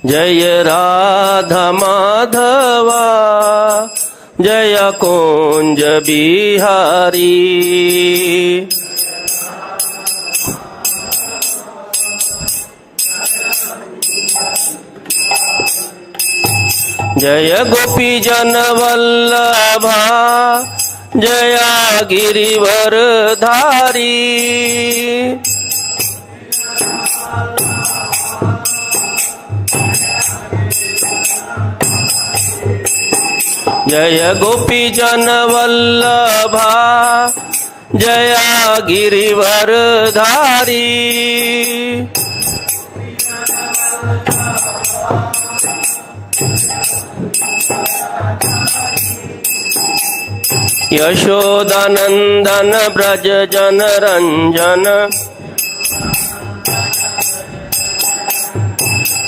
जय राधा माधवा जय कुंज बिहारी। जय गोपी जन वल्लभा जय गिरिवर धारी। जय गोपी जन वल्लभा जय गिरिवर धारी। यशोदानंदन ब्रज जन रंजन।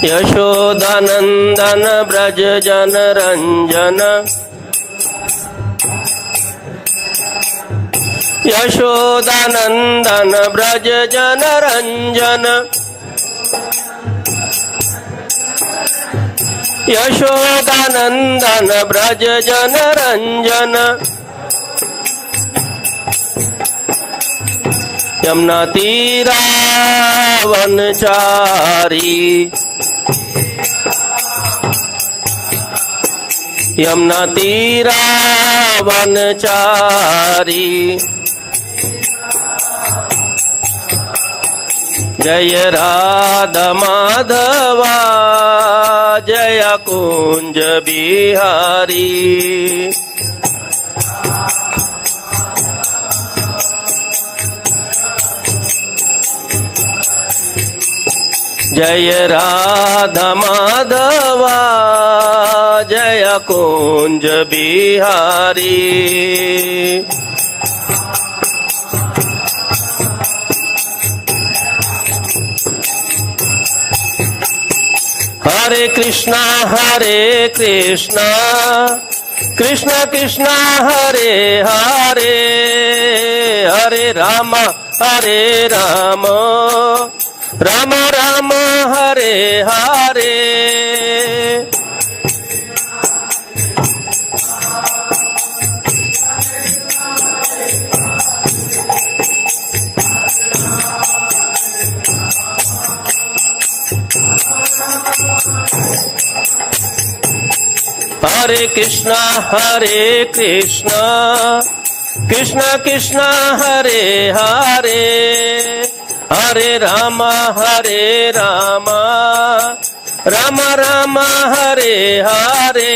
यशोदानंदन ब्रज जन रंजन। यशोदानंदन ब्रज जन रंजन। यशोदानंदन ब्रज जन रंजन। यमुना तीरा वनचारी। यमुना तीरा वनचारी। जय राधा माधवा जय कुंज बिहारी। जय राधा माधवा जय कुंज बिहारी। हरे कृष्णा कृष्ण कृष्ण हरे हरे, हरे राम राम राम हरे हरे। हरे कृष्णा कृष्ण कृष्ण हरे हरे, हरे राम राम राम हरे हरे।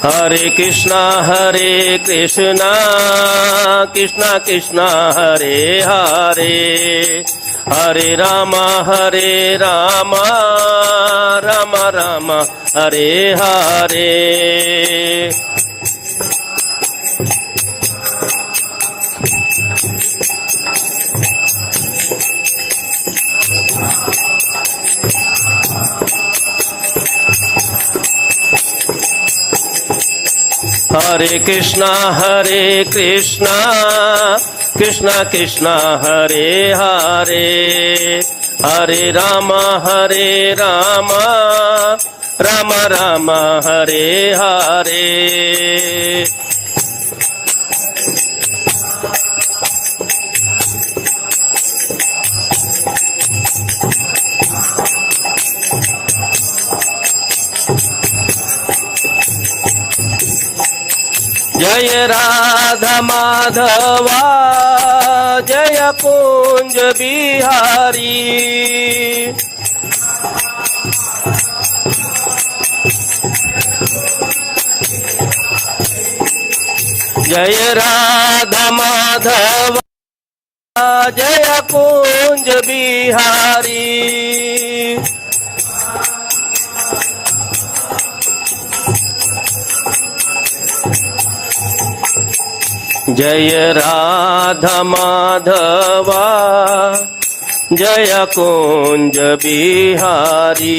हरे कृष्णा कृष्ण कृष्ण हरे हरे, हरे राम राम राम हरे हरे। हरे कृष्णा कृष्ण कृष्ण हरे हरे, हरे राम राम राम हरे हरे। जय राधा माधवा जय कुंज बिहारी। जय राधा माधवा जय कुंज बिहारी। जय राधा माधवा जय कुंज बिहारी।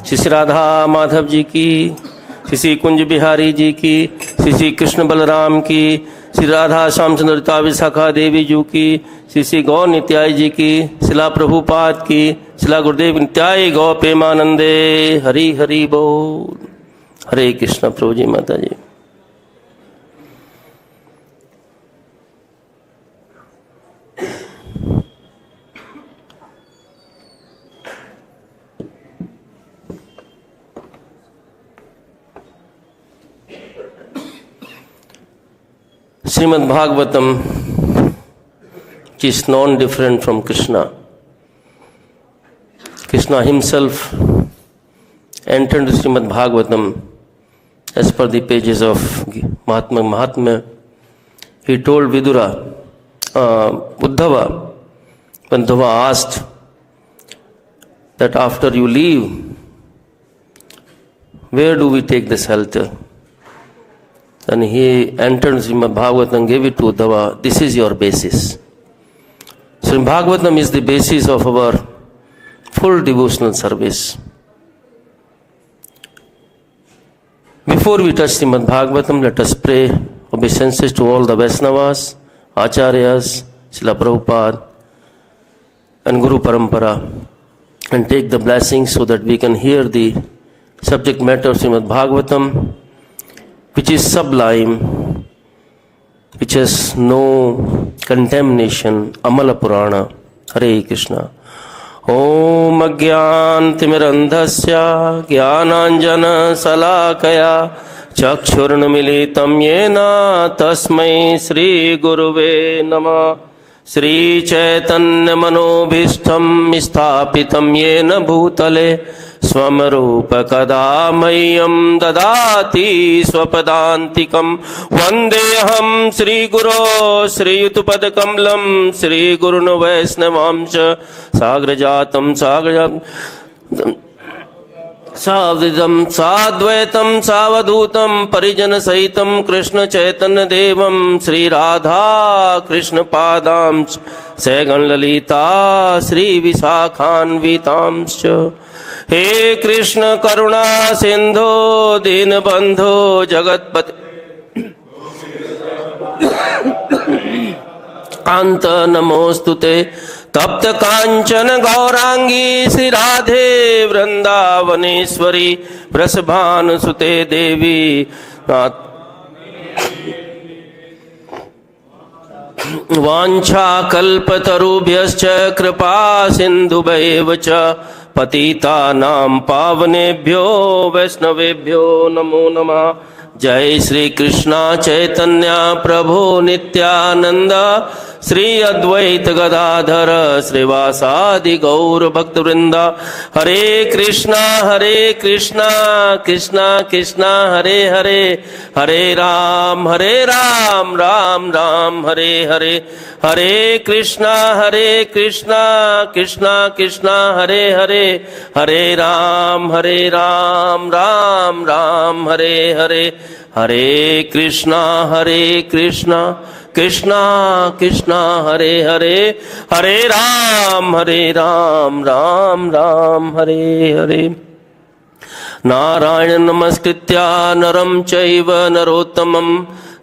श्री राधा माधव जी की, श्री कुंज बिहारी जी की, श्री कृष्ण बलराम की, श्री राधा श्याम सुंदरता विशाखा देवी जी की, श्री गौ नित्याय जी की, शिला प्रभुपाद की, शिला गुरुदेव नित्याय गौ प्रेमानंदे। हरि हरि बोल। हरे कृष्ण। प्रभु जी माता जी। Srimad Bhagavatam is non-different from Krishna. Krishna himself entered Srimad Bhagavatam as per the pages of Mahatmya. He told Vidura, Uddhava, when Uddhava asked that after you leave, where do we take the shelter? Then he entered Srimad Bhagavatam and gave it to Uddhava. This is your basis. So Bhagavatam is the basis of our full devotional service. Before we touch Srimad Bhagavatam, let us pray obeisances to all the Vaishnavas, Acharyas, Srila Prabhupada and Guru Parampara, and take the blessings so that we can hear the subject matter of Srimad Bhagavatam, which is sublime, which has no contamination. Amala Purana. Hare Krishna. Om Ajnantimirandhasya Jnananjana Salakaya Chakshurnamilitam Yena Tasmai Shri Guruve Namah. Shri Chaitanya Manobhishtam Sthapitam Yena Bhutale स्वमरूपकदामह्यं ददाति स्वपदान्तिकं। वन्देऽहं श्रीगुरो श्रीयुतपदकमलं श्रीगुरुन् वैष्णवांश्च साग्रजातं सावधूतं साद्वैतं सावधूतं परिजनसहितं कृष्णचैतन्यदेवं श्रीराधा कृष्णपादांश्च सैगणललिता श्रीविशाखान्वितांश्च। हे कृष्ण करुणा सिंधो दीनबंधो जगत्पते कांत नमोस्तुते। तप्त कांचन गौरांगी श्री राधे वृंदावनेश्वरी वृषभानुसुते देवी वाञ्छाकल्पतरुभ्यश्च कृपा सिन्धुभ्येव च पतितानां पावनेभ्यो वैष्णवेभ्यो नमो नमः। जय श्री कृष्णा चैतन्य प्रभु नित्यानंद श्री अद्वैत गदाधर श्रीवासादि गौर भक्तवृंद। हरे कृष्णा कृष्णा कृष्णा हरे हरे, हरे राम राम राम हरे हरे। हरे कृष्णा कृष्णा कृष्णा हरे हरे, हरे राम राम राम हरे हरे। हरे कृष्णा कृष्णा कृष्णा हरे हरे, हरे राम राम राम हरे हरे। नारायण नमस्कृत्य नरं चैव नरोत्तमं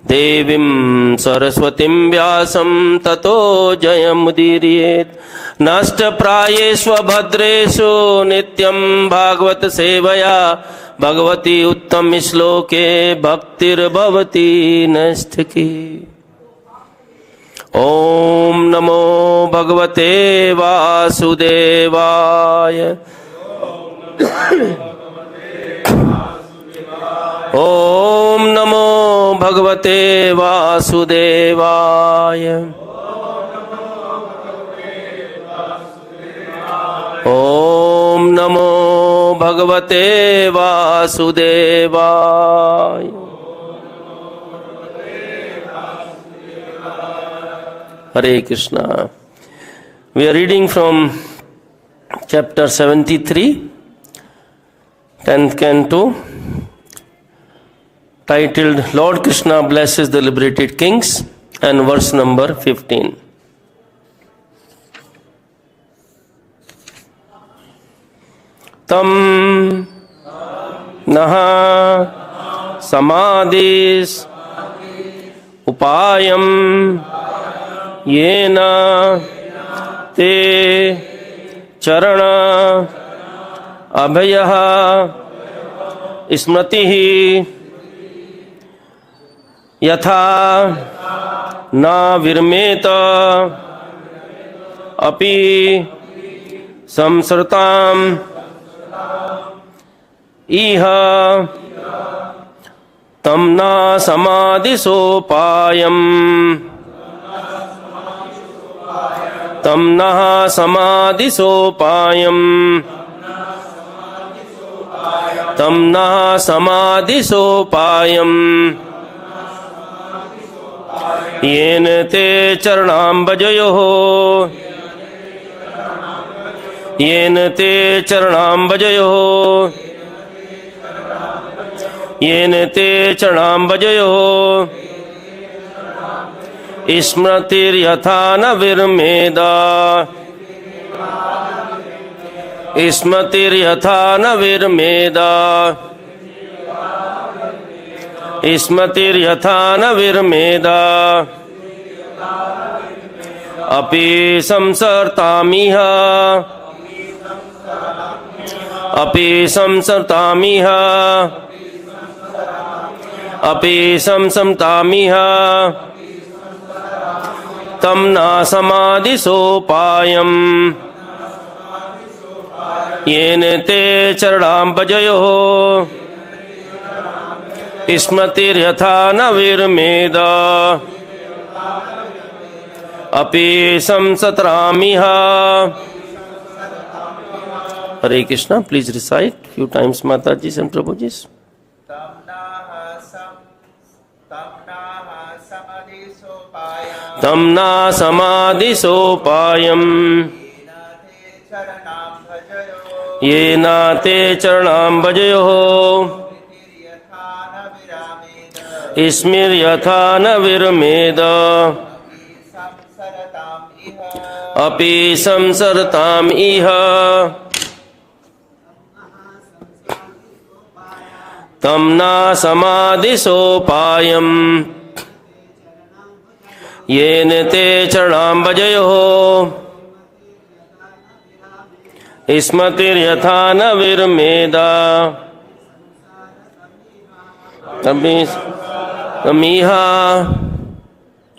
देवीं सरस्वतीं व्यासं ततो जयमुदीरयेत्। नष्टप्रायेषु भद्रेषु नित्यं भागवत सेवया भगवती उत्तम श्लोके भक्तिर्भवती नष्टकी। ओम नमो भगवते वासुदेवाय। ओम नमो भगवते वासुदेवाय। ओम नमो भगवते वासुदेवाय। Hare Krishna. We are reading from chapter 73, 10th canto, titled Lord Krishna Blesses the Liberated Kings, and verse number 15. Tam naha samādiśopāyaṁ yena te caraṇābjayoḥ smṛtiḥ yathā na viramet api saṁsaratām iha tam na samādiśopāyaṁ tam na samādiśopāyaṁ tam na samādiśopāyaṁ yena te caraṇābjayoḥ yena te caraṇābjayoḥ yena te caraṇābjayoḥ smṛtir yathā na viramed smṛtir yathā na viramed smṛtir yathā na viramed api saṁsaratām api saṁsaratām api saṁsaratām tam na samādiśopāyaṁ yena te caraṇābjayoḥ smṛtir yathā na viramed api saṁsaratām. Hare Krishna. Please recite few times Mataji's and Prabhuji's. tam na samādiśopāyaṁ yena te caraṇābjayoḥ smṛtir yathā na viramed api saṁsaratām iha tam na samādiśopāyaṁ yena te caraṇābjayoḥ smṛtir yathā na viramed api iha.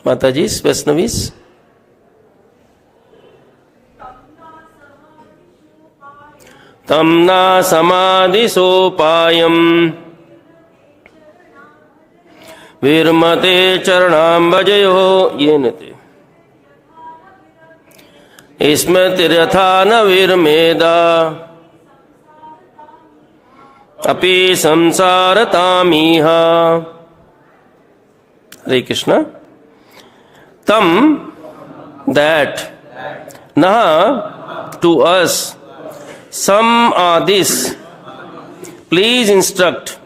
Mataji's, Vaishnavis. tam na samādiśopāyaṁ viramate caraṇābjayoḥ yena te smṛtir yathā na viramed api saṁsaratām iha. Hare Krishna. Tam, that, naha, to us, samādiśa, please instruct,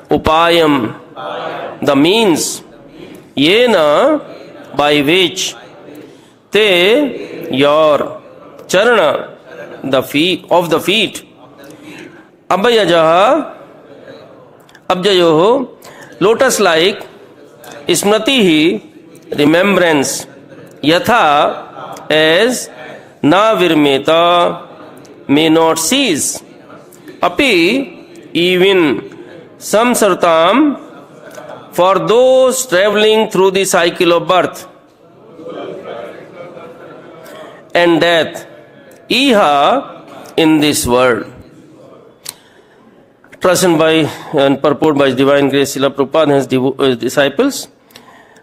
upāyam, the means, yena, by which, te, your, caraṇa, the feet, of the feet, abjayoḥ, lotus-like, smṛtiḥ, remembrance, yathā, as, na viramet, may not cease, api, even, saṁsaratām, for those traveling through the cycle of birth and death, iha, in this world. Translation by and purport by His Divine Grace Srila Prabhupada and his disciples.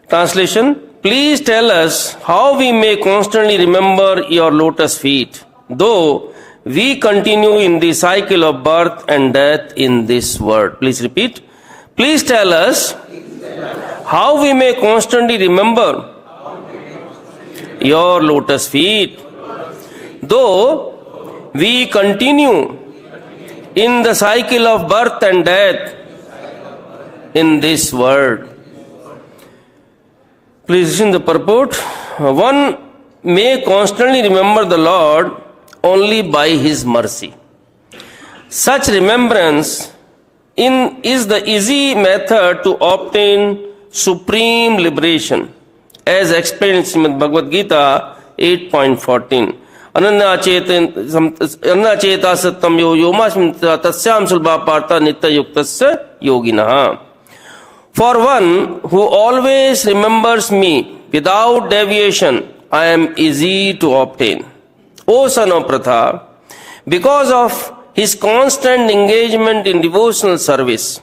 Translation: Please tell us how we may constantly remember your lotus feet, though we continue in the cycle of birth and death in this world. Please repeat. Please tell us how we may constantly remember your lotus feet, though we continue in the cycle of birth and death in this world. Please listen the purport. One may constantly remember the Lord only by His mercy. Such remembrance is the easy method to obtain supreme liberation, as explained in Srimad Bhagavad-gītā 8.14. ananya-cetāḥ satāṁ yoma smṛtiḥ tasyaṁ sulbhāpārtha nitya-yuktasya yoginah. For one who always remembers me without deviation, I am easy to obtain. O son of Pratha, because of his constant engagement in devotional service,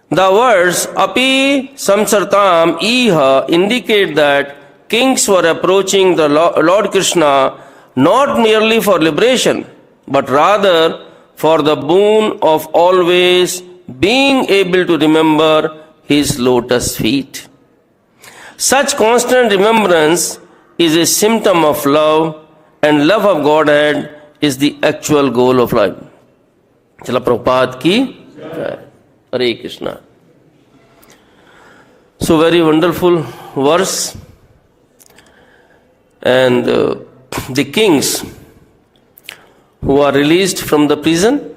the words api saṁsaratām iha indicate that kings were approaching the Lord Krishna not merely for liberation, but rather for the boon of always being able to remember his lotus feet. Such constant remembrance is a symptom of love, and love of Godhead is the actual goal of life. Chila Prabhupada ki Jai. Hare Krishna. So very wonderful verse. And the kings who are released from the prison.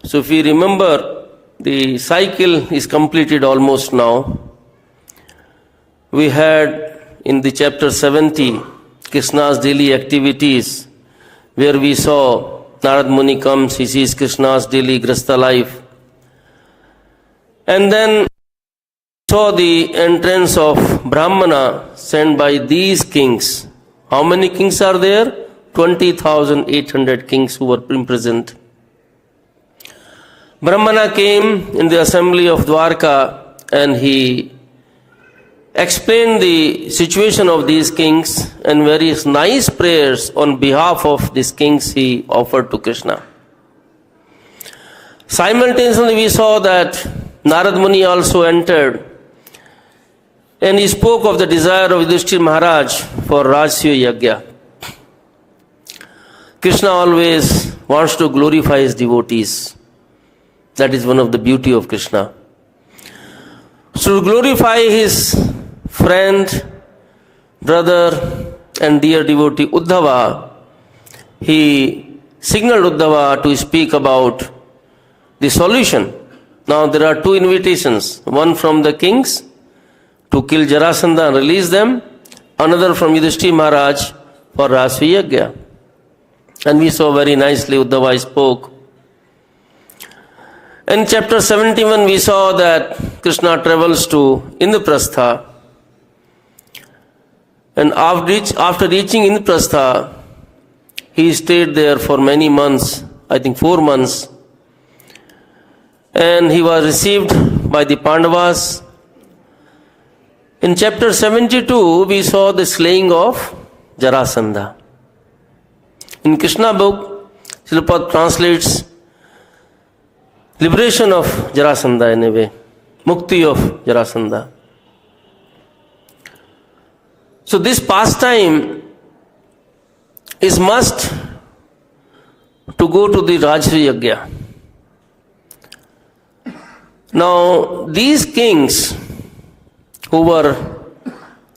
So if we remember, the cycle is completed almost now. We had in the chapter 70 Krishna's daily activities, where we saw Narad Muni comes, he sees Krishna's daily grasta life. And then saw the entrance of Brahmana sent by these kings. How many kings are there? 20,800 kings who were imprisoned. Brahmana came in the assembly of Dwarka and he explained the situation of these kings, and various nice prayers on behalf of these kings he offered to Krishna. Simultaneously we saw that Narad Muni also entered, and he spoke of the desire of Yudhishthira Maharaj for Rajasuya Yajna. Krishna always wants to glorify his devotees. That is one of the beauty of Krishna. So to glorify his friend, brother and dear devotee Uddhava, he signaled Uddhava to speak about the solution. Now there are two invitations, one from the kings to kill Jarasandha and release them, another from Yudhishthira Maharaj for Rajasuya Yajna. And we saw very nicely Uddhava spoke. In chapter 71 we saw that Krishna travels to Indraprastha, and after reaching Indraprastha, he stayed there for many months, I think 4 months, and he was received by the Pandavas. In chapter 72 we saw the slaying of Jarasandha. In Krishna book, Srila Prabhupada translates liberation of Jarasandha in a way, mukti of Jarasandha. So this pastime is must to go to the Rajasuya Yajna. Now these kings who were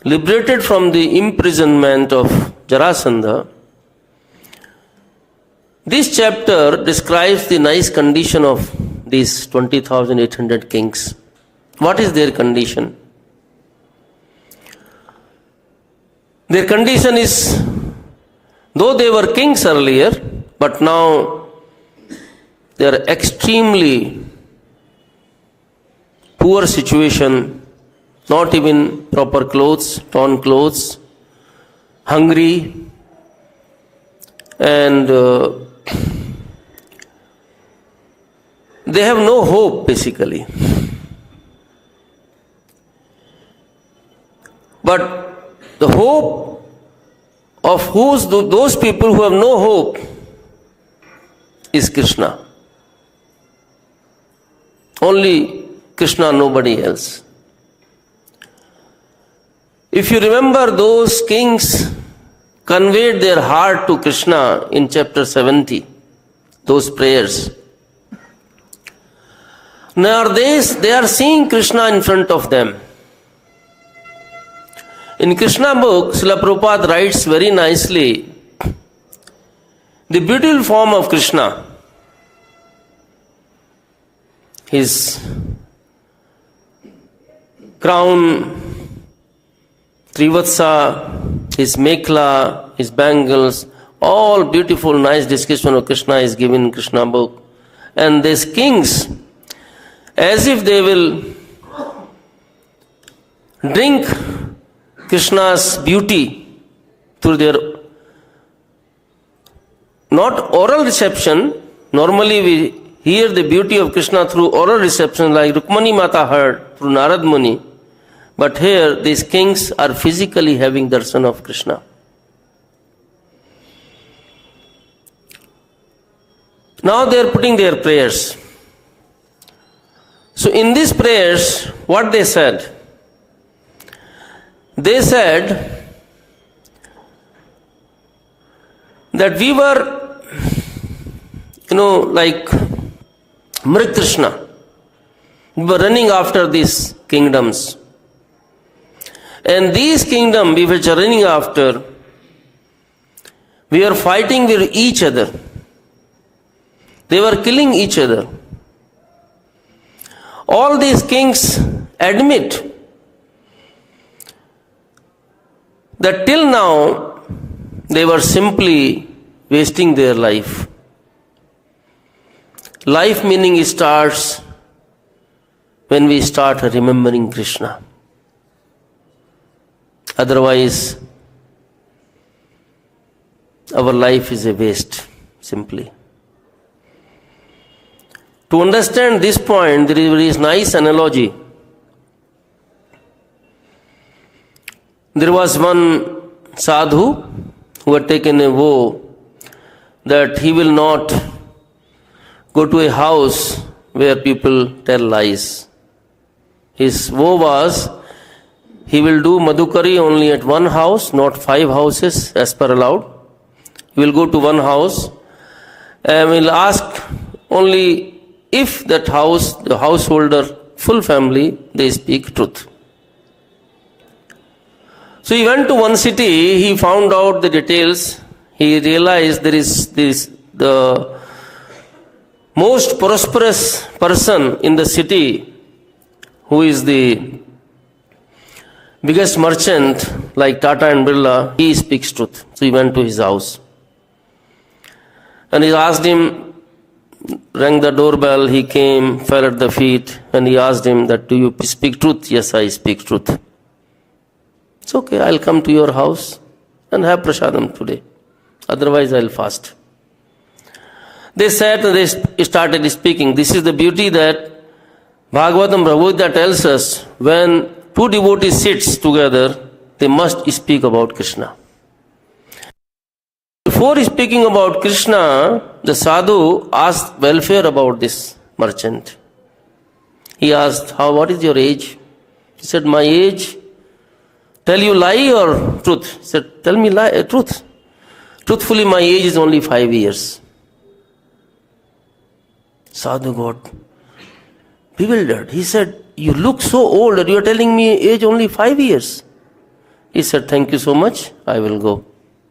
liberated from the imprisonment of Jarasandha, this chapter describes the nice condition of these 20,800 kings. What is their condition? Their condition is, though they were kings earlier, but now they are extremely poor situation, not even proper clothes, torn clothes, hungry, and they have no hope basically. But the hope of those people who have no hope is Krishna. Only Krishna, nobody else. If you remember, those kings conveyed their heart to Krishna in chapter 70. those prayers. Nowadays, they are seeing Krishna in front of them. In Krishna book, Srila Prabhupada writes very nicely, the beautiful form of Krishna, his crown, Trivatsa, his mekla, his bangles, all beautiful, nice description of Krishna is given in Krishna book. And these kings, as if they will drink Krishna's beauty through their not oral reception. Normally we hear the beauty of Krishna through oral reception, like Rukmani Mata heard through Narad Muni. But here these kings are physically having darshan of Krishna. Now they are putting their prayers. So in these prayers, what they said? They said that we were, like Krishna. We were running after these kingdoms. And these kingdoms we were running after, we were fighting with each other. They were killing each other. All these kings admit that till now they were simply wasting their life. Life meaning starts when we start remembering Krishna. Otherwise, our life is a waste, simply. To understand this point, there is a nice analogy. There was one sadhu who had taken a vow that he will not go to a house where people tell lies. His vow was, he will do madhukari only at one house, not 5 houses as per allowed. He will go to one house and will ask only if that house, the householder, full family, they speak truth. So he went to one city, he found out the details, he realized there is the most prosperous person in the city who is the biggest merchant like Tata and Birla, he speaks truth. So he went to his house. And he asked him, rang the doorbell, he came, fell at the feet, and he asked him that, do you speak truth? Yes, I speak truth. It's okay, I'll come to your house and have prasadam today. Otherwise I'll fast. They sat and they started speaking. This is the beauty that Bhagavatam Bhagavad-gītā tells us. When two devotees sits together, they must speak about Krishna. Before speaking about Krishna, the sadhu asked welfare about this merchant. He asked, what is your age? He said, my age, tell you lie or truth? He said, tell me truth. Truthfully, my age is only 5 years. Sadhu got bewildered. He said, you look so old and you are telling me age only 5 years. He said, thank you so much, I will go.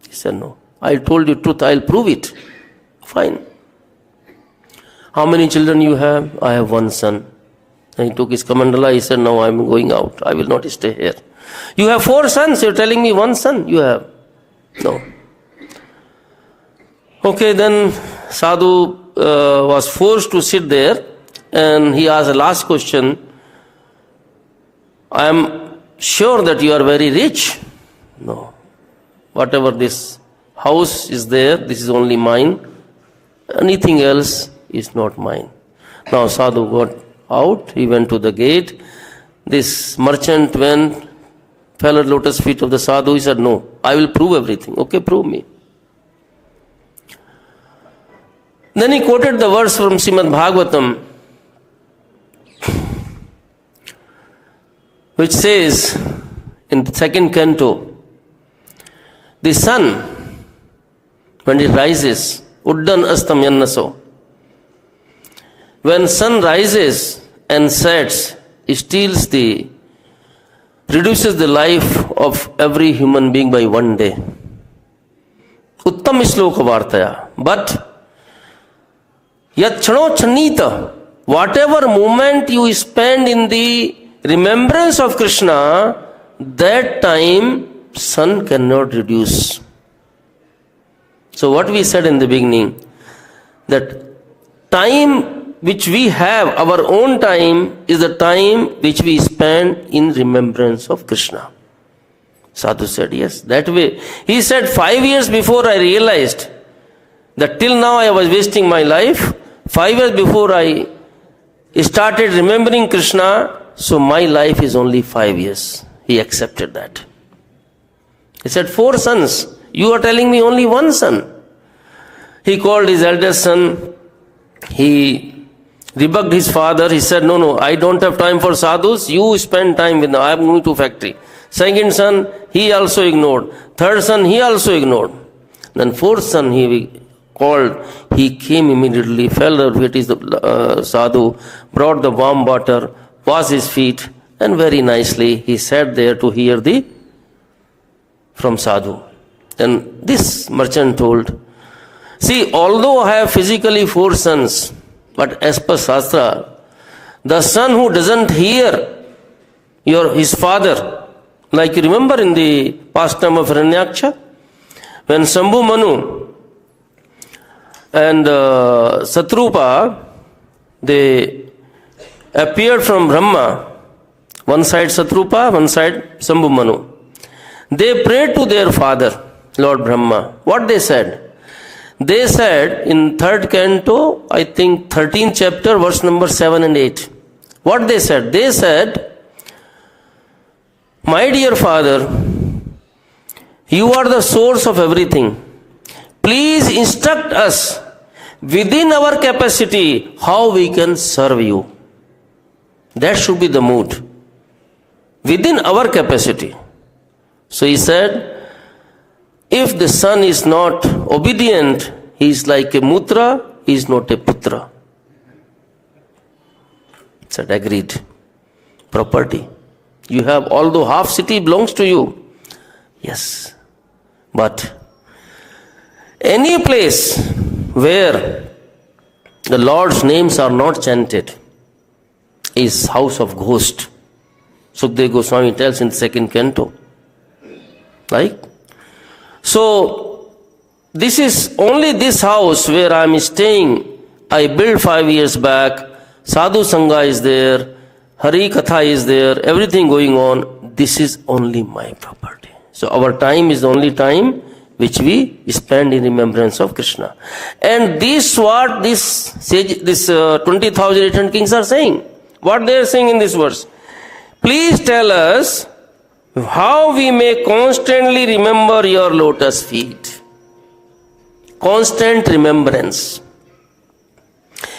He said, no, I told you truth, I will prove it. Fine. How many children you have? I have one son. And he took his kamandala, he said, no, I am going out, I will not stay here. You have 4 sons, you are telling me one son you have. No. Okay, then sadhu was forced to sit there and he asked the last question. I am sure that you are very rich. No. Whatever this house is there, this is only mine. Anything else is not mine. Now sadhu got out, he went to the gate. This merchant went, fell at lotus feet of the sadhu. He said, no, I will prove everything. Okay, prove me. Then he quoted the verse from Srimad Bhagavatam, which says in the 2nd canto, the sun, when it rises, uddan astam yannaso, when sun rises and sets, reduces the life of every human being by 1 day. Uttam shloka vartaya. But yat chano chanita, whatever moment you spend in the remembrance of Krishna, that time sun cannot reduce. So what we said in the beginning, that time which we have, our own time, is the time which we spend in remembrance of Krishna. Sadhu said, yes, that way. He said, 5 years before I realized that till now I was wasting my life, 5 years before I started remembering Krishna, so my life is only 5 years. He accepted that. He said, 4 sons. You are telling me only 1 son. He called his eldest son. He rebuked his father. He said, no, I don't have time for sadhus. You spend time with them. I am going to factory. Second son, he also ignored. Third son, he also ignored. Then fourth son, he called. He came immediately, fell over his sadhu, brought the warm water, washed his feet, and very nicely he sat there to hear from sadhu. Then this merchant told, see, although I have physically 4 sons, but as per Shastra, the son who doesn't hear his father, like you remember in the pastime of Hiranyaksha, when Shambhu Manu and Satrupa, they appeared from Brahma, one side Satrupa, one side Shambhu Manu. They prayed to their father, Lord Brahma. What they said? They said in 3rd canto, I think 13th chapter, verse number 7 and 8. What they said? They said, my dear father, you are the source of everything. Please instruct us within our capacity how we can serve you. That should be the mood. Within our capacity. So he said, if the son is not obedient, he is like a mutra, he is not a putra. Said, agreed. Property. You have, although half city belongs to you. Yes. But any place where the Lord's names are not chanted is house of ghost. Sukadeva Goswami tells in 2nd canto. Right? So, this is only this house where I am staying. I built 5 years back. Sadhu Sangha is there. Hari Katha is there. Everything going on. This is only my property. So, our time is the only time which we spend in remembrance of Krishna. And this what this 20,800 kings are saying. What they are saying in this verse. Please tell us how we may constantly remember your lotus feet. Constant remembrance.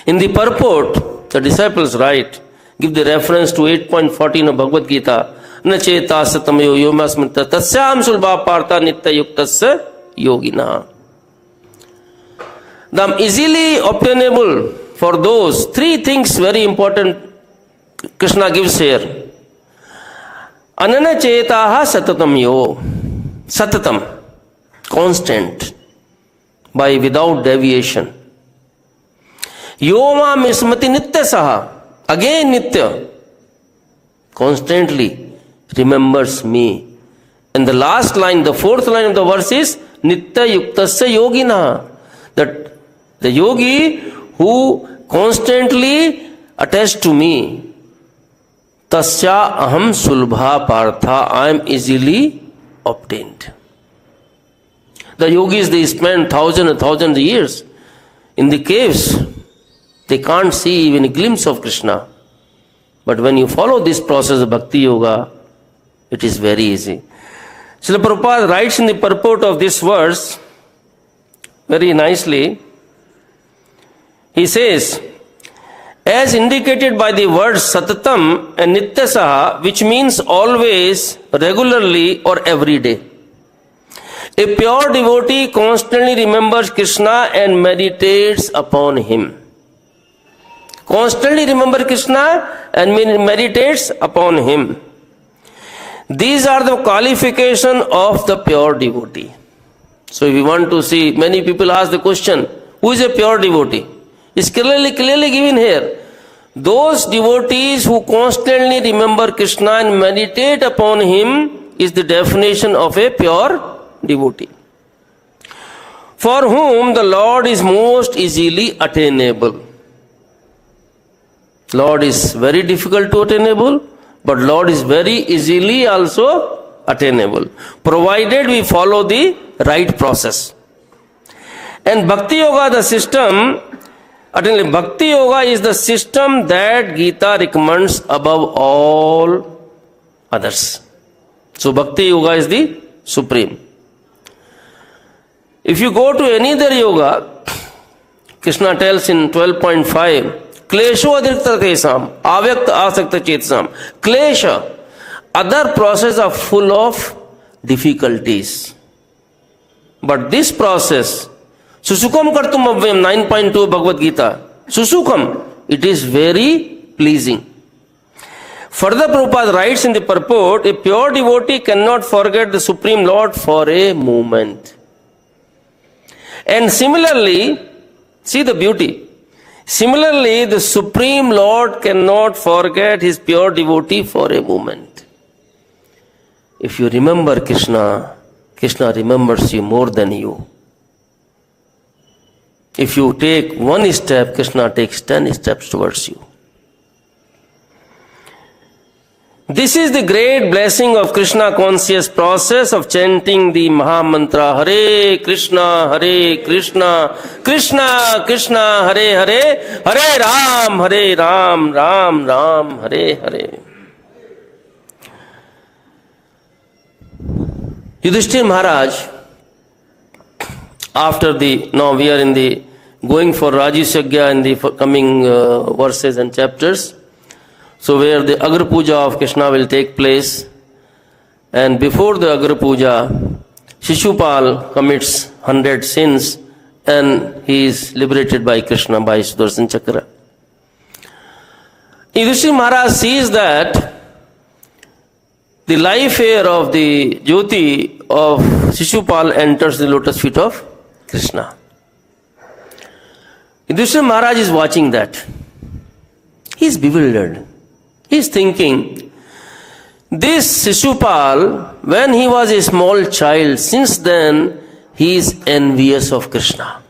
In the purport, the disciples write, give the reference to 8.14 of Bhagavad-gītā. Ananya-cetāḥ satamayo yoma smṛtir tasyam sulbhapartha nitya-yuktasya yogina. The easily obtainable for those 3 things very important Krishna gives here. Ananya-cetāḥ satataṁ, constant, by without deviation. Yoma smṛti nitya-saha, again nitya, constantly remembers me. And the last line, the 4th line of the verse is nitya-yuktasya yogina, that the yogi who constantly attached to me, tasya aham sulbha partha, I am easily obtained. The yogis, they spend thousands and thousands of years in the caves. They can't see even a glimpse of Krishna. But when you follow this process of bhakti yoga, it is very easy. Srila Prabhupada writes in the purport of this verse very nicely. He says, as indicated by the words satataṁ and nitya-saha, which means always, regularly or every day. A pure devotee constantly remembers Krishna and meditates upon him. constantly remember Krishna and meditates upon him. These are the qualification of the pure devotee. So if you want to see, many people ask the question, who is a pure devotee? It's clearly given here. Those devotees who constantly remember Krishna and meditate upon him is the definition of a pure devotee. For whom the Lord is most easily attainable. Lord is very difficult to attainable, but Lord is very easily also attainable, provided we follow the right process. And Bhakti Yoga, the system, Bhakti Yoga is the system that Gita recommends above all others. So Bhakti Yoga is the supreme. If you go to any other yoga, Krishna tells in 12.5, Klesho adrikta kesam, avyakta asakta chetsam. Klesha, other processes are full of difficulties. But this process, Susukam kartum abhyam, 9.2 Bhagavad-gītā, Susukam, it is very pleasing. Further, Prabhupada writes in the Purport, a pure devotee cannot forget the Supreme Lord for a moment. And similarly, see the beauty. Similarly, the Supreme Lord cannot forget his pure devotee for a moment. If you remember Krishna, Krishna remembers you more than you. If you take one step, Krishna takes 10 steps towards you. This is the great blessing of Krishna conscious process of chanting the Maha Mantra Hare Krishna, Krishna Krishna, Hare Hare, Hare Ram, Ram Ram, Hare Hare. Yudhishthira Maharaj, after now we are in the going for Rajyasya in the coming verses and chapters. So where the Agra Puja of Krishna will take place, and before the Agra Puja, Shishupal commits 100 sins and he is liberated by Krishna by Sudarshan Chakra. Yudhishthira Maharaj sees that the life air of the Jyoti of Shishupal enters the lotus feet of Krishna. Yudhishthira Maharaj is watching that. He is bewildered. He is thinking, this Shishupal, when he was a small child, since then he is envious of Krishna.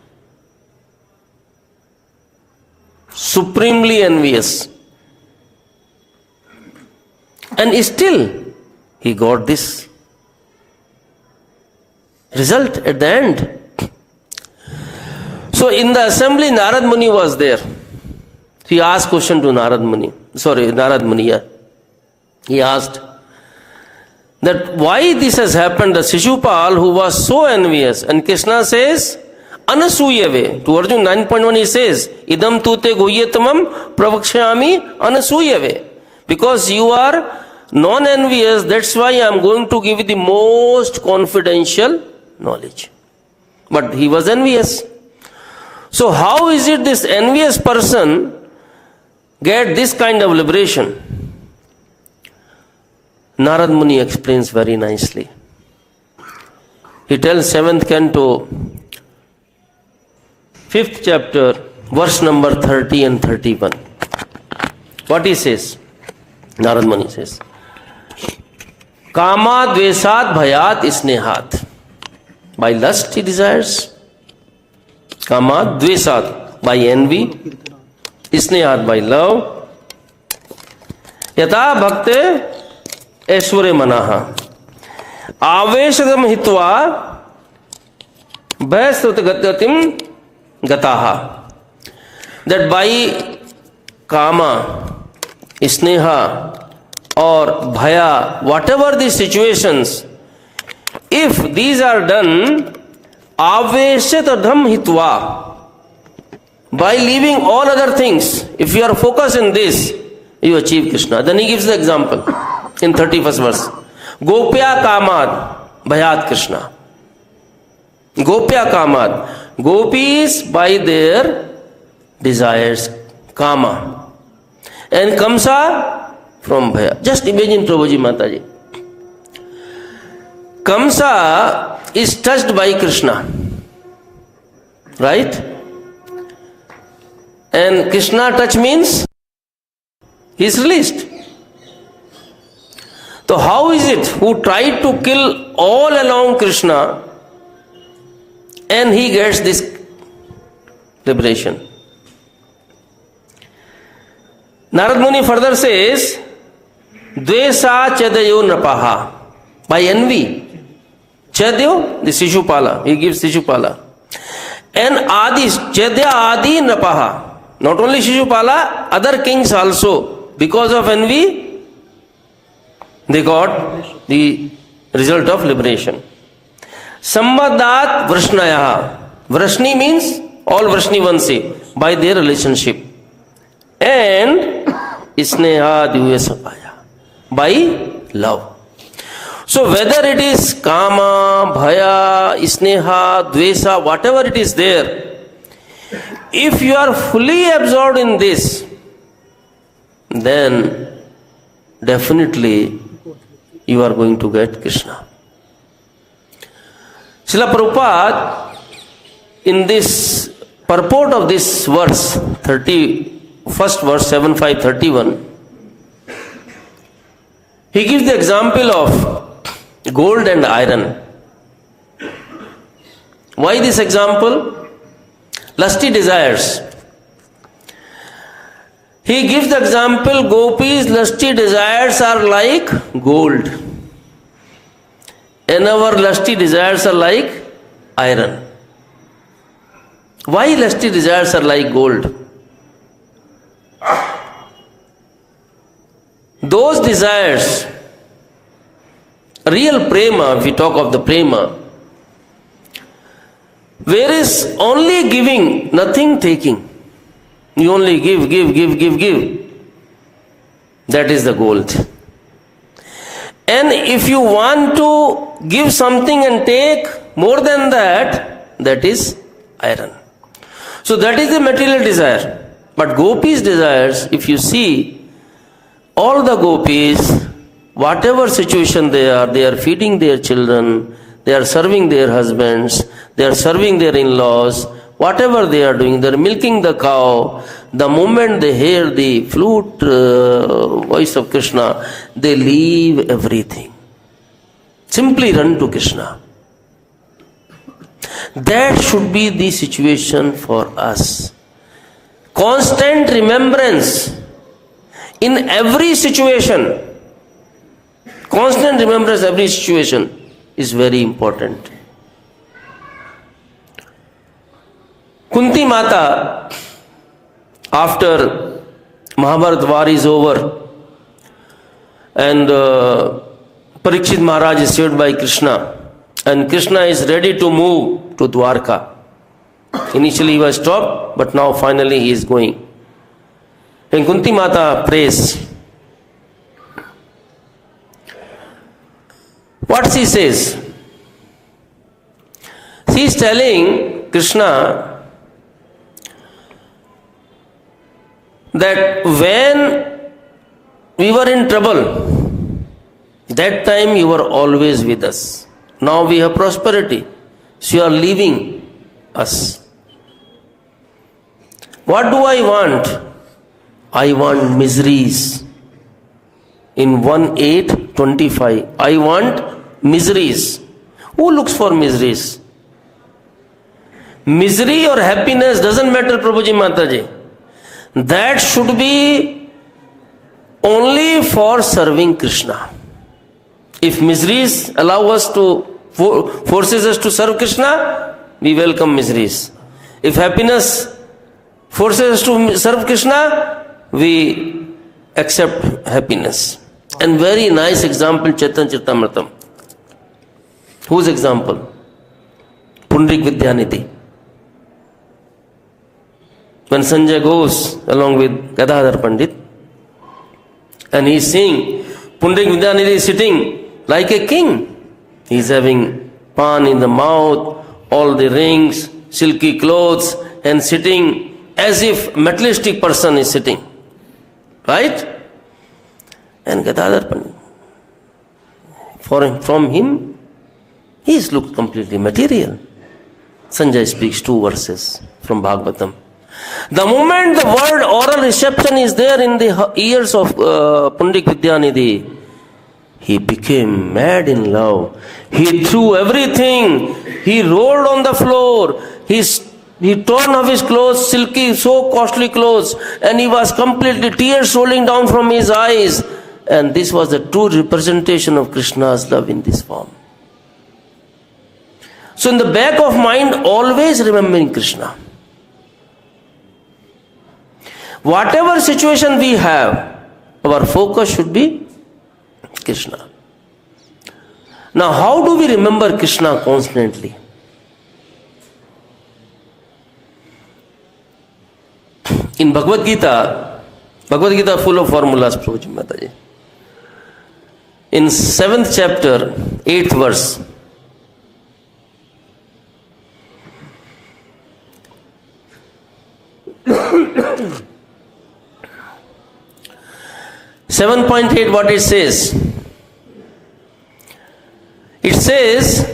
Supremely envious. And still he got this result at the end. So in the assembly, Narad Muni was there. He asked question to Narad Muni. He asked that why this has happened. The Shishupal who was so envious, and Krishna says, Anasuyave. To Arjun 9.1 he says, Idam tute guhyatamam pravakshami anasuyave. Because you are non-envious, that's why I am going to give you the most confidential knowledge. But he was envious. So how is it this envious person get this kind of liberation? Narad Muni explains very nicely. He tells 7th canto, 5th chapter, verse number 30 and 31. What he says? Narad Muni says, Kama dvesat bhayat snehat. By lust he desires. Kama dvesat, by envy. Snehat, by love. Yathā bhakte aishwarya manaha. Aveshadam hitva bhayastatagatim gataha. That by kama, sneha or bhaya, whatever the situations, if these are done, aveshatadham hitva, by leaving all other things, if you are focused in this, you achieve Krishna. Then he gives the example in 31st verse. Gopya kamad bhayat Krishna. Gopya kamad. Gopis by their desires kama. And Kamsa from Bhaya. Just imagine Prabhuji Mataji. Kamsa is touched by Krishna. Right? And Krishna touch means he is released. So how is it who tried to kill all along Krishna and he gets this liberation? Narad Muni further says, Dvesa chadayo napaha. By envy. Chadyo, the Shishupala. He gives Shishupala. And Adi, Chadya Adi napaha. Not only Shishupala, other kings also. Because of envy, they got the result of liberation. Sambhadat Vrishnayaha. Vrishni means all Vrishnivansi by their relationship. And Sneha Dhyasapaya by love. So whether it is Kama, Bhaya, Sneha, Dvesa, whatever it is there, if you are fully absorbed in this, then definitely you are going to get Krishna. Srila Prabhupada, in this purport of this verse, 31st verse, 7531, he gives the example of gold and iron. Why this example? Lusty desires. He gives the example, gopis' lusty desires are like gold. And our lusty desires are like iron. Why lusty desires are like gold? Those desires, real prema, if we talk of the prema, where is only giving, nothing taking. You only give. That is the gold. And if you want to give something and take more than that, that is iron. So that is the material desire. But gopis' desires, if you see, all the gopis, whatever situation they are feeding their children, they are serving their husbands, they are serving their in-laws, whatever they are doing, they are milking the cow. The moment they hear the flute voice of Krishna, they leave everything. Simply run to Krishna. That should be the situation for us. Constant remembrance in every situation. Constant remembrance every situation is very important. Kunti Mata, after Mahabharata war is over and Parikshit Maharaj is saved by Krishna and Krishna is ready to move to Dwarka. Initially he was stopped, but now finally he is going. And Kunti Mata prays. What she says? She is telling Krishna that when we were in trouble, that time you were always with us. Now we have prosperity, so you are leaving us. What do I want? I want miseries. In 1:8:25, I want miseries. Who looks for miseries? Misery or happiness doesn't matter, Prabhuji Mataji. That should be only for serving Krishna. If miseries allow us to, forces us to serve Krishna, we welcome miseries. If happiness forces us to serve Krishna, we accept happiness. And very nice example, Chaitanya Charitamrita. Whose example? Pundarik Vidyanidhi. When Sanjay goes along with Gadadhar Pandit and he is seeing Pundarik Vidyanidhi sitting like a king. He is having pan in the mouth, all the rings, silky clothes, and sitting as if materialistic person is sitting. Right? And Gadadhar Pandit, from him, he looks completely material. Sanjay speaks 2 verses from Bhagavatam. The moment the word oral reception is there in the ears of Pundik Vidyanidhi, he became mad in love. He threw everything. He rolled on the floor. He torn off his clothes, silky, so costly clothes, and he was completely tears rolling down from his eyes. And this was the true representation of Krishna's love in this form. So in the back of mind, always remembering Krishna. Whatever situation we have, our focus should be Krishna. Now, how do we remember Krishna constantly? In Bhagavad-gītā full of formulas, Prabhuji Mataji. In 7th chapter, 8th verse, 7.8, what it says? It says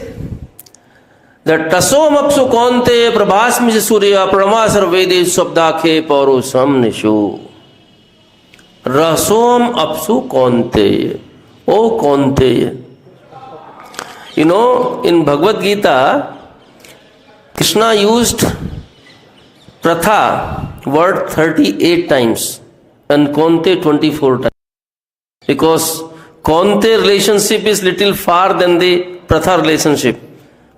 that tasom apsu konte prabhasmi surya pranama sarvede sabdakhe paurusam nishu. Rasom apsu konte. O konte. You know, in Bhagavad-gītā, Krishna used pratha word 38 times and konte 24 times. Because konte relationship is little far than the pratha relationship.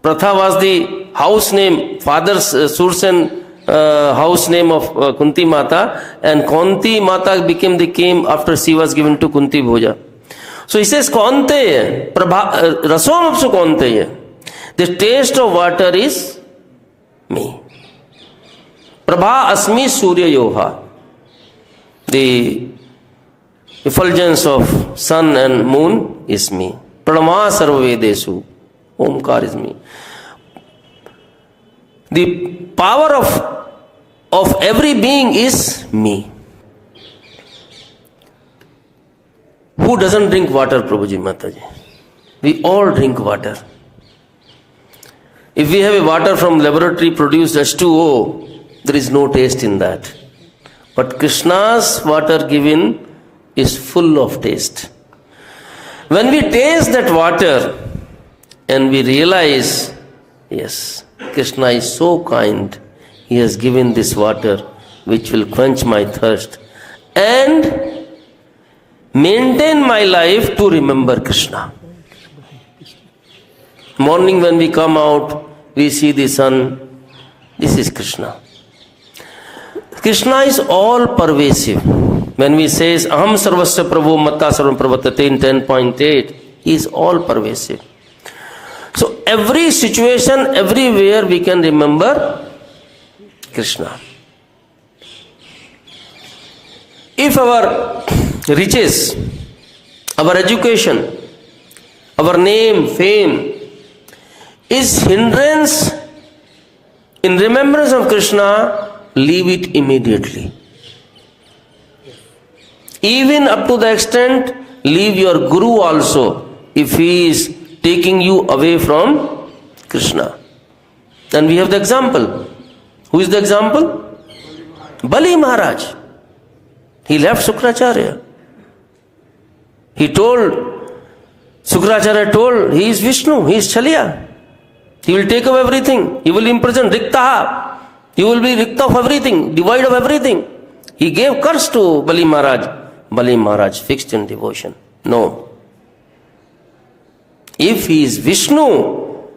Pratha was the house name, father's source and house name of Kunti Mata, and Kunti Mata came after she was given to Kunti Bhoja. So he says, Konte, Rasom apsu Konte. The taste of water is me. Prabha asmi surya yoha. The effulgence of sun and moon is me. Pranama sarvavedesu. Omkar is me. The power of every being is me. Who doesn't drink water, Prabhuji Mataji? We all drink water. If we have a water from laboratory produced H2O, there is no taste in that. But Krishna's water given is full of taste. When we taste that water and we realize, yes, Krishna is so kind, he has given this water which will quench my thirst and maintain my life to remember Krishna. Morning when we come out, we see the sun. This is Krishna. Krishna is all pervasive. When we say Aham sarvasya prabhu matta sarvam pravartate in 10.8, he is all pervasive. So every situation, everywhere we can remember Krishna. If our riches, our education, our name, fame is hindrance in remembrance of Krishna, leave it immediately. Even up to the extent, leave your guru also if he is taking you away from Krishna. And we have the example. Who is the example? Bali Maharaj. He left Sukracharya. Sukracharya told, he is Vishnu, he is Chalya. He will take away everything. He will imprison Riktaha. He will be Rikta of everything, devoid of everything. He gave curse to Bali Maharaj. Bali Maharaj fixed in devotion. No. If he is Vishnu,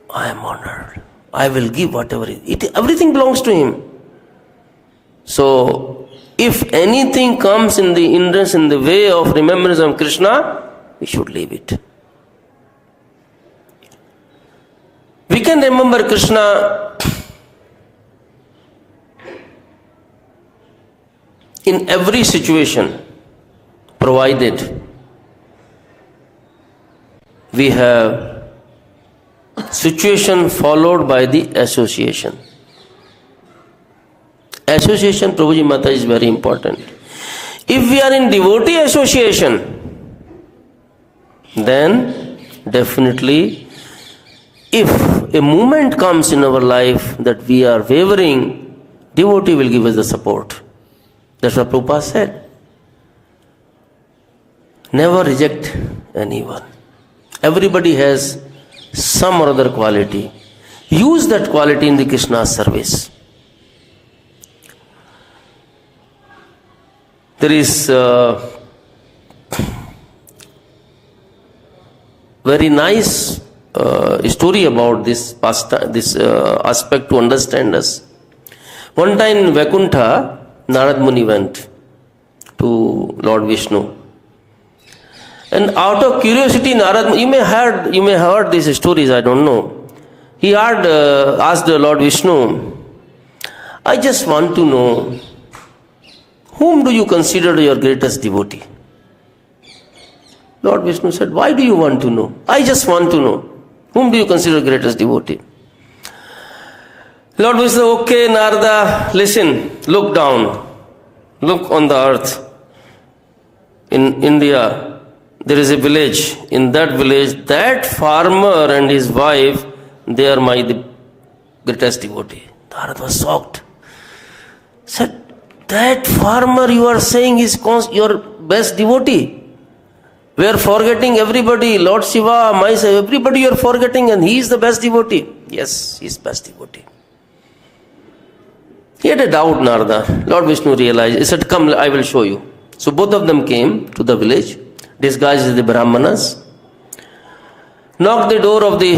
I am honored. I will give whatever everything belongs to him. So, if anything comes in the hindrance, in the way of remembrance of Krishna, we should leave it. We can remember Krishna in every situation, provided we have situation followed by the association. Association, Prabhuji Mata, is very important. If we are in devotee association, then definitely, if a moment comes in our life that we are wavering, devotee will give us the support. That's what Prabhupada said. Never reject anyone. Everybody has some or other quality. Use that quality in the Krishna's service. There is very nice story about this aspect to understand us. One time in Vaikuntha, Narad Muni went to Lord Vishnu. And out of curiosity, Narad, you may have heard these stories, I don't know. He had asked Lord Vishnu, I just want to know, whom do you consider your greatest devotee? Lord Vishnu said, why do you want to know? I just want to know. Whom do you consider greatest devotee? Lord Vishnu said, okay, Narada, listen, look down. Look on the earth. In India, there is a village. In that village, that farmer and his wife, they are my greatest devotee. Narada was shocked. Said, that farmer you are saying is your best devotee? We are forgetting everybody, Lord Shiva, myself, everybody you are forgetting, and he is the best devotee. Yes, he is best devotee. He had a doubt, Narada. Lord Vishnu realized. He said, come, I will show you. So both of them came to the village, disguised as the Brahmanas, knocked the door of the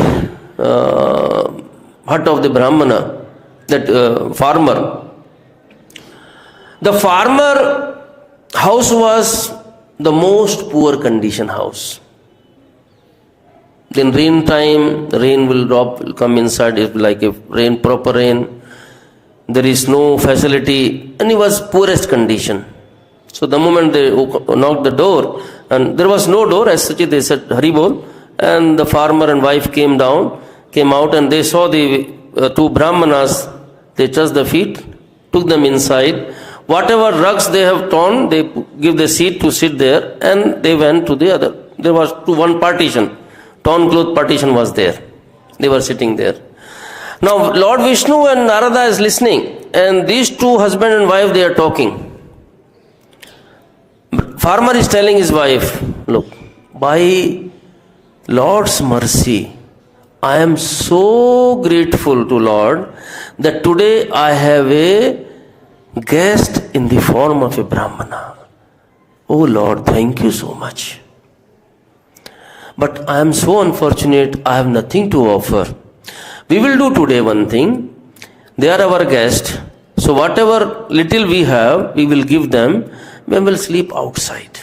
hut of the Brahmana, that farmer. The farmer house was the most poor condition house. Then rain time, the rain will drop, will come inside, it will be like a rain, proper rain. There is no facility, and it was poorest condition. So the moment they knocked the door, and there was no door, as such they said, Haribol, and the farmer and wife came out, and they saw the two Brahmanas. They touched the feet, took them inside. Whatever rugs they have torn, they give the seat to sit there, and they went to the other. There was one partition, torn cloth partition was there. They were sitting there. Now Lord Vishnu and Narada is listening, and these two husband and wife, they are talking. Farmer is telling his wife, look, by Lord's mercy, I am so grateful to Lord that today I have a guest in the form of a Brahmana. Oh Lord, thank you so much. But I am so unfortunate, I have nothing to offer. We will do today one thing. They are our guest. So whatever little we have, we will give them. We will sleep outside.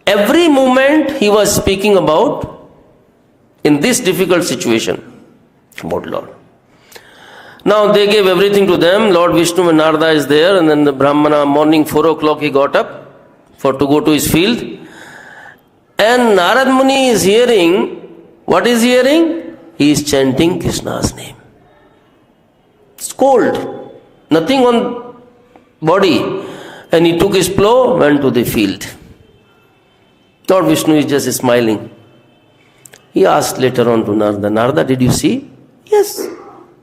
Every moment he was speaking about in this difficult situation about Lord. Now they gave everything to them. Lord Vishnu and Narada is there, and then the Brahmana, morning 4 o'clock he got up to go to his field. And Narad Muni is hearing, what is he hearing? He is chanting Krishna's name. It's cold, nothing on body. And he took his plow, went to the field. Lord Vishnu is just smiling. He asked later on to Narada, Narada, did you see? Yes.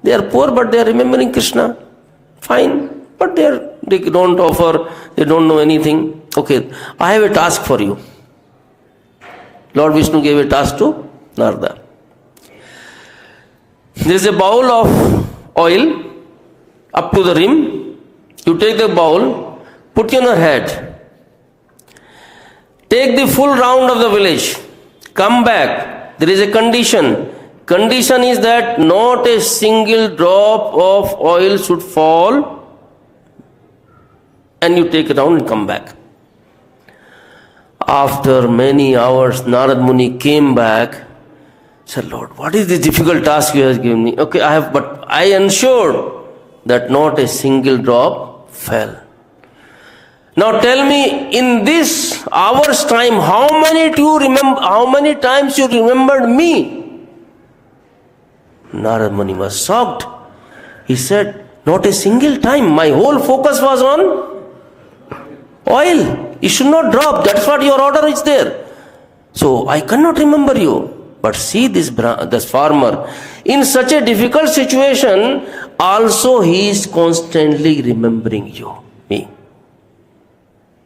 They are poor, but they are remembering Krishna. Fine. But they don't offer, they don't know anything. Okay, I have a task for you. Lord Vishnu gave a task to Narada. There is a bowl of oil up to the rim. You take the bowl, put on your head. Take the full round of the village. Come back. There is a condition. Condition is that not a single drop of oil should fall, and you take it down and come back. After many hours, Narad Muni came back. Said, Lord, what is this difficult task you have given me? Okay, but I ensured that not a single drop fell. Now tell me, in this hour's time, how many times you remembered me? Narad Muni was shocked. He said, Not a single time. My whole focus was on oil. You should not drop. That's what your order is there. So I cannot remember you. But see this farmer, in such a difficult situation, also he is constantly remembering you, me.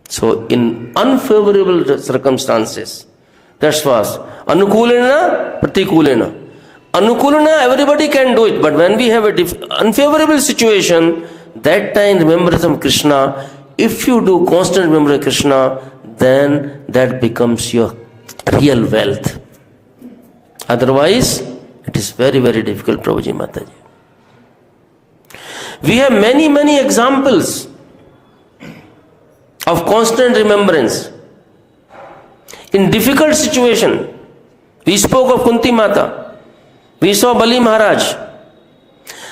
So in unfavorable circumstances, that's was anukulena, pratikulena. Anukulena, everybody can do it, but when we have a unfavorable situation, that time remembrance of Krishna, if you do constant remembrance of Krishna, then that becomes your real wealth. Otherwise, it is very, very difficult, Prabhuji Mataji. We have many, many examples of constant remembrance. In difficult situation, we spoke of Kunti Mata. We saw Bali Maharaj.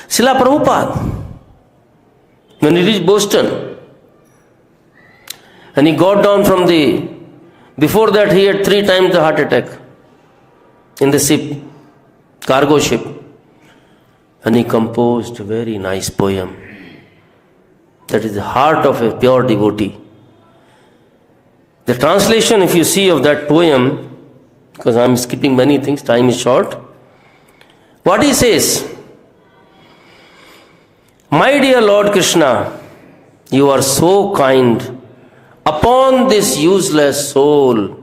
Srila Prabhupada, when he reached Boston, and he got down from before that he had 3 times the heart attack in the ship, cargo ship. And he composed a very nice poem. That is the heart of a pure devotee. The translation, if you see, of that poem, because I am skipping many things, time is short. What he says: My dear Lord Krishna, you are so kind upon this useless soul,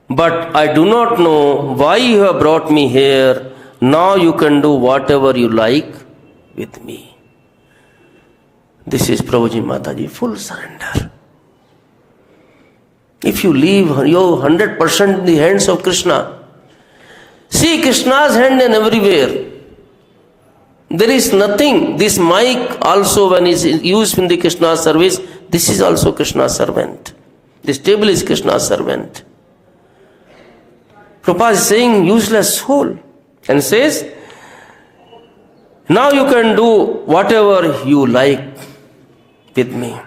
but I do not know why you have brought me here. Now you can do whatever you like with me. This is Prabhuji Mataji, full surrender. If you leave your 100% in the hands of Krishna, see Krishna's hand in everywhere. There is nothing. This mic also, when is used in the Krishna service, this is also Krishna's servant. This table is Krishna's servant. Prabhupada is saying useless soul, and says, now you can do whatever you like with me.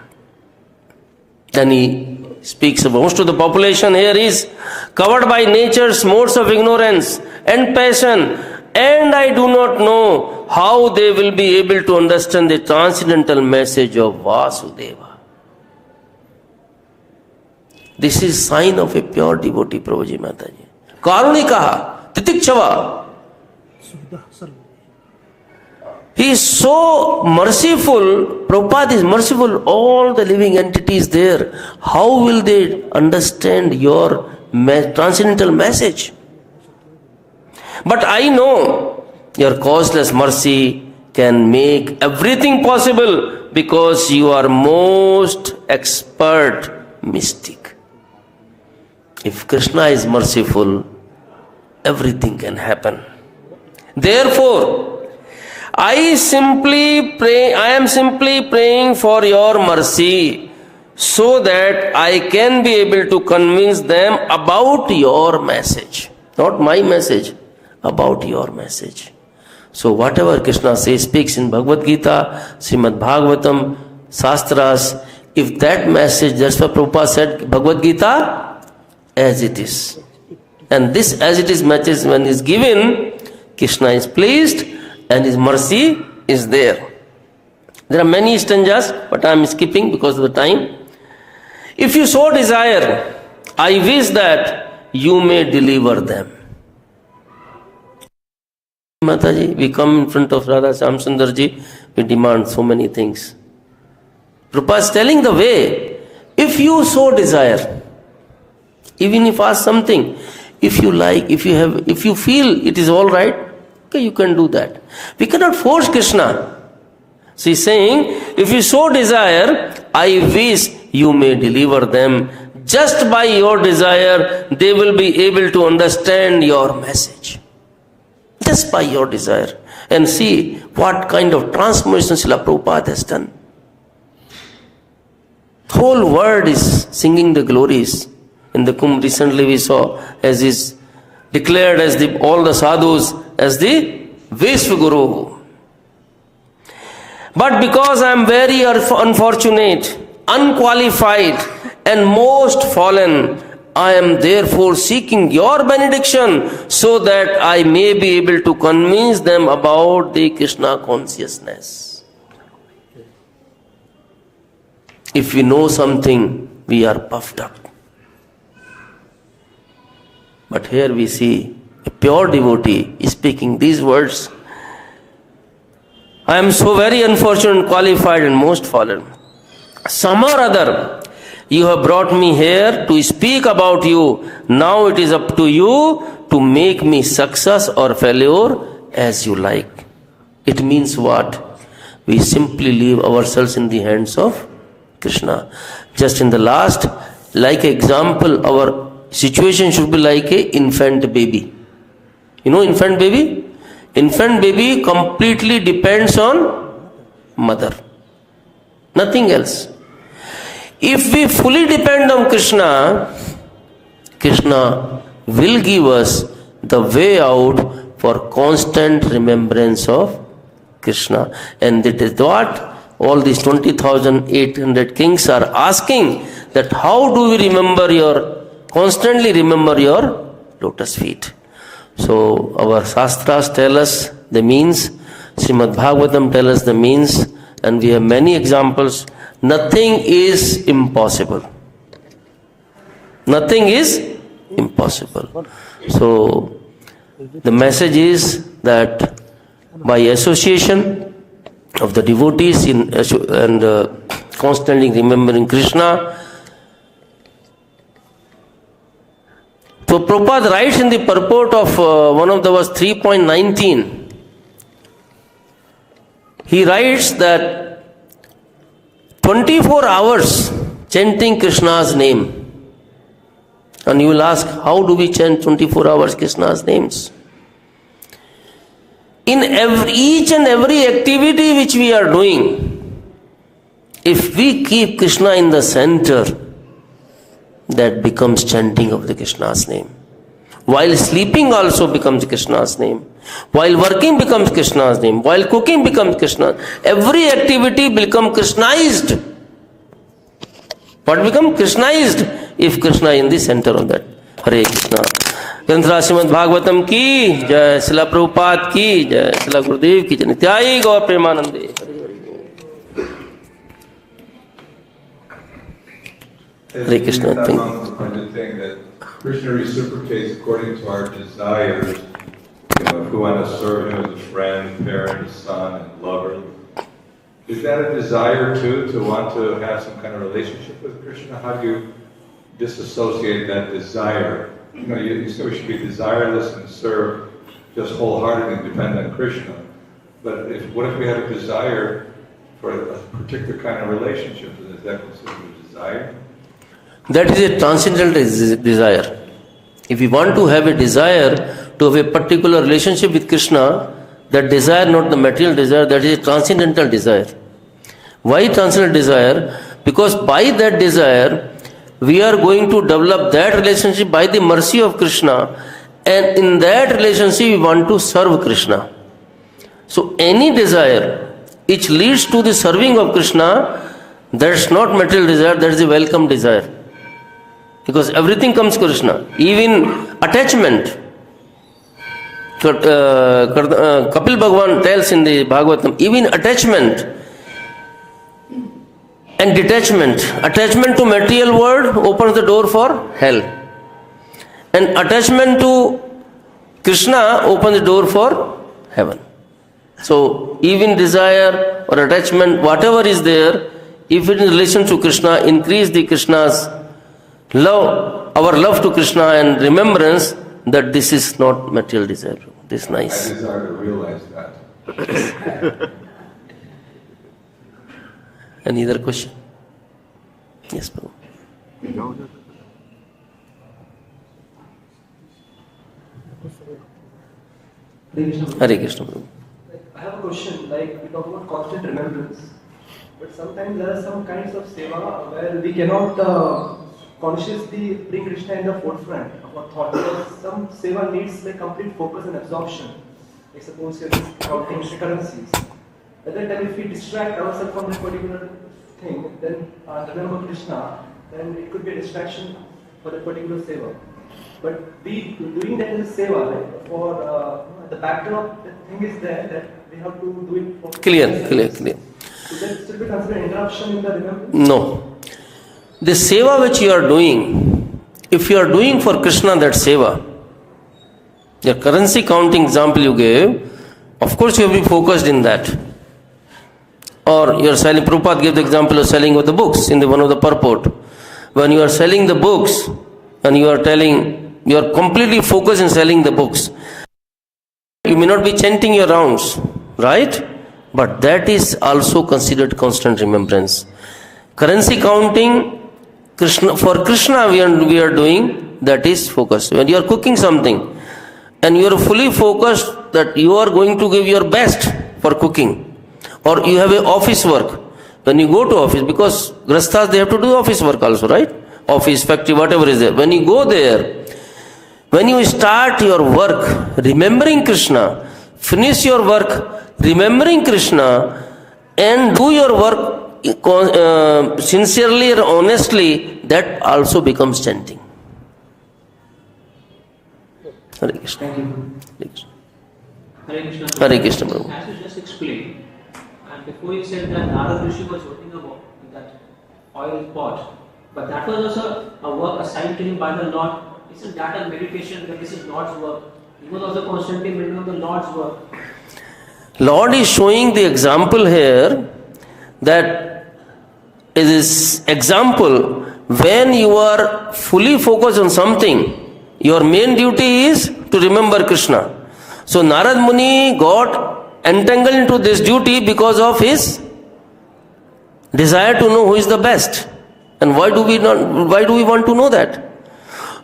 Then he speaks about most of the population here is covered by nature's modes of ignorance and passion, and I do not know how they will be able to understand the transcendental message of Vasudeva. This is sign of a pure devotee, Prabhuji Mataji. Karunikaha, titikshava. He is so merciful. Prabhupada is merciful. All the living entities there, how will they understand your transcendental message? But I know your causeless mercy can make everything possible, because you are most expert mystic. If Krishna is merciful, everything can happen. Therefore, I am simply praying for your mercy, so that I can be able to convince them about your message. Not my message, about your message. So whatever Krishna says, speaks in Bhagavad-gītā, Srimad Bhagavatam, Shastras, if that message, that's what Prabhupada said, Bhagavad-gītā, as it is. And this as it is message, when is given, Krishna is pleased and his mercy is there. There are many stanzas, but I am skipping because of the time. If you so desire, I wish that you may deliver them. Mataji, we come in front of Radha Shyam-Sundarji, we demand so many things. Prabhupada is telling the way. If you so desire, even if ask something, if you like, if you feel it is all right, okay, you can do that. We cannot force Krishna. So he is saying, if you so desire, I wish you may deliver them. Just by your desire, they will be able to understand your message. Just by your desire. And see what kind of transformation Srila Prabhupada has done. Whole world is singing the glories. In the Kumbh recently we saw, as is declared as all the sadhus as the Vishwaguru. But because I am very unfortunate, unqualified and most fallen, I am therefore seeking your benediction, so that I may be able to convince them about the Krishna consciousness. If we know something, we are puffed up. But here we see a pure devotee is speaking these words. I am so very unfortunate, qualified and most fallen. Some or other, you have brought me here to speak about you. Now it is up to you to make me success or failure as you like. It means what? We simply leave ourselves in the hands of Krishna. Just in the last, like example, our situation should be like a infant baby. You know infant baby? Infant baby completely depends on mother. Nothing else. If we fully depend on Krishna, Krishna will give us the way out for constant remembrance of Krishna. And that is what all these 20,800 kings are asking, that how do we constantly remember your lotus feet. So our Shastras tell us the means, Srimad Bhagavatam tell us the means, and we have many examples. Nothing is impossible. Nothing is impossible. So the message is that by association of the devotees and constantly remembering Krishna, so Prabhupada writes in the purport of one of the verse 3.19, he writes that 24 hours chanting Krishna's name. And you will ask, how do we chant 24 hours Krishna's names? In each and every activity which we are doing, if we keep Krishna in the center, that becomes chanting of the Krishna's name. While sleeping also becomes Krishna's name. While working becomes Krishna's name. While cooking becomes Krishna. Every activity becomes Krishnized. What becomes Krishnized? If Krishna is in the center of that. Hare Krishna. Granthra Srimad Bhagavatam ki jai, Srila Prabhupada ki jai, Srila Gurudev ki jai, Nityayi Gaur Premanande. Hare Krishna. Thank you. Thing that Krishna reciprocates according to our desires. If we want to serve him as a friend, parent, son, and lover. Is that a desire too, to want to have some kind of relationship with Krishna? How do you disassociate that desire? You say we should be desireless and serve just wholeheartedly and depend on Krishna. But what if we had a desire for a particular kind of relationship? Is that considered a desire? That is a transcendental desire. If we want to have a desire to have a particular relationship with Krishna, that desire, not the material desire, that is a transcendental desire. Why transcendental desire? Because by that desire, we are going to develop that relationship by the mercy of Krishna, and in that relationship we want to serve Krishna. So any desire which leads to the serving of Krishna, that's not material desire, that is a welcome desire. Because everything comes to Krishna. Even attachment. Kapil Bhagavan tells in the Bhagavatam, even attachment and detachment. Attachment to material world opens the door for hell. And attachment to Krishna opens the door for heaven. So even desire or attachment, whatever is there, if it is in relation to Krishna, increase the Krishna's love, our love to Krishna and remembrance, that this is not material desire. This is nice. I desire to realize that. Any other question? Yes, Prabhu. Hare Krishna, Prabhu. I have a question. Like, we talk about constant remembrance, but sometimes there are some kinds of seva where we cannot consciously bring Krishna in the forefront of our thought, because some seva needs like complete focus and absorption. Like suppose you're counting currencies. At that time, if we distract ourselves from that particular thing, then remember Krishna, then it could be a distraction for that particular seva. But we doing that as a seva, like for the backdrop, the thing is there that we have to do it for Clear. So that still be considered interruption in the remembrance? No. The seva which you are doing, if you are doing for Krishna that seva, the currency counting example you gave, of course you have to be focused in that. Or you are selling, Prabhupada gave the example of selling of the books in the one of the purport. When you are selling the books and you are telling, you are completely focused in selling the books, you may not be chanting your rounds, right? But that is also considered constant remembrance. Currency counting, Krishna, for Krishna we are doing, that is focus. When you are cooking something and you are fully focused that you are going to give your best for cooking, or you have a office work, when you go to office, because grasthas they have to do office work also, right? Office, factory, whatever is there. When you go there, when you start your work remembering Krishna, finish your work remembering Krishna, and do your work sincerely or honestly, that also becomes chanting. Hare Krishna. Thank you. Hare Krishna. Hare Krishna. Hare Krishna, Prabhu. As you just explained, and before you said that Narad Rishi was working about that oil pot, but that was also a work assigned to him by the Lord. Isn't that a meditation that this is Lord's work? He was also constantly meditating on the Lord's work. Lord is showing the example here that it is example when you are fully focused on something, your main duty is to remember Krishna. So Narad Muni got entangled into this duty because of his desire to know who is the best. And why do we want to know that?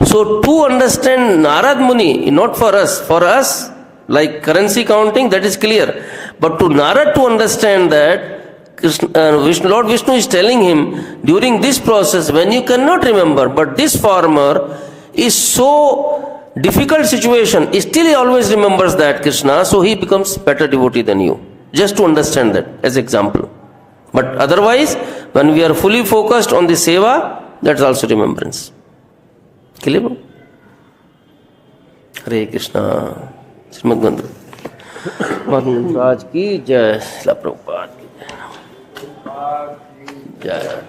So to understand Narad Muni, not for us, like currency counting, that is clear. But to Narad to understand that Krishna, Lord Vishnu is telling him, during this process, when you cannot remember, but this farmer is so difficult situation, still he always remembers that Krishna, so he becomes better devotee than you. Just to understand that as example. But otherwise, when we are fully focused on the seva, that's also remembrance. Clear? Hare Krishna. Srimad Bhagavatam Raj ki jai, Srila Prabhupada ki jai. Jai.